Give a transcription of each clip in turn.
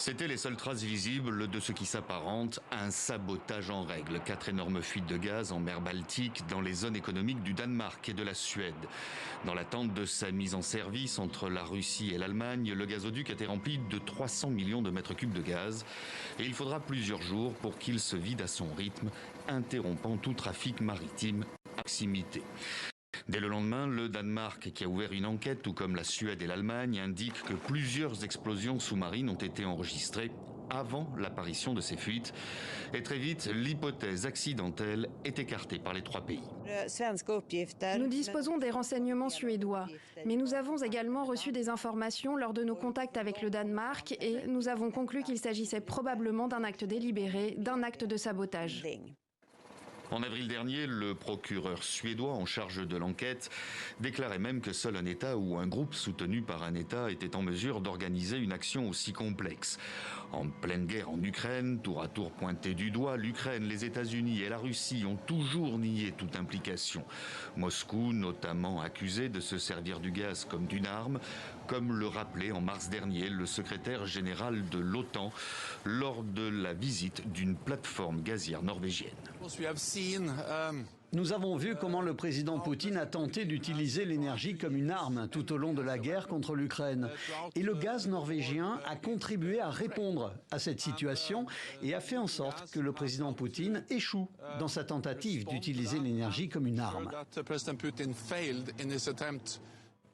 C'étaient les seules traces visibles de ce qui s'apparente à un sabotage en règle. 4 énormes fuites de gaz en mer Baltique dans les zones économiques du Danemark et de la Suède. Dans l'attente de sa mise en service entre la Russie et l'Allemagne, le gazoduc était rempli de 300 millions de mètres cubes de gaz. Et il faudra plusieurs jours pour qu'il se vide à son rythme, interrompant tout trafic maritime à proximité. Dès le lendemain, le Danemark, qui a ouvert une enquête, tout comme la Suède et l'Allemagne, indique que plusieurs explosions sous-marines ont été enregistrées avant l'apparition de ces fuites. Et très vite, l'hypothèse accidentelle est écartée par les trois pays. Nous disposons des renseignements suédois, mais nous avons également reçu des informations lors de nos contacts avec le Danemark et nous avons conclu qu'il s'agissait probablement d'un acte délibéré, d'un acte de sabotage. En avril dernier, le procureur suédois en charge de l'enquête déclarait même que seul un État ou un groupe soutenu par un État était en mesure d'organiser une action aussi complexe. En pleine guerre en Ukraine, tour à tour pointé du doigt, l'Ukraine, les États-Unis et la Russie ont toujours nié toute implication. Moscou, notamment accusé de se servir du gaz comme d'une arme, comme le rappelait en mars dernier le secrétaire général de l'OTAN lors de la visite d'une plateforme gazière norvégienne. Nous avons vu comment le président Poutine a tenté d'utiliser l'énergie comme une arme tout au long de la guerre contre l'Ukraine. Et le gaz norvégien a contribué à répondre à cette situation et a fait en sorte que le président Poutine échoue dans sa tentative d'utiliser l'énergie comme une arme.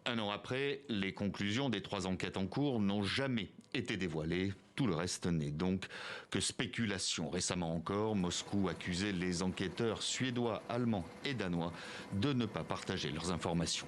Un an après, les conclusions des 3 enquêtes en cours n'ont jamais été dévoilées. Tout le reste n'est donc que spéculation. Récemment encore, Moscou accusait les enquêteurs suédois, allemands et danois de ne pas partager leurs informations.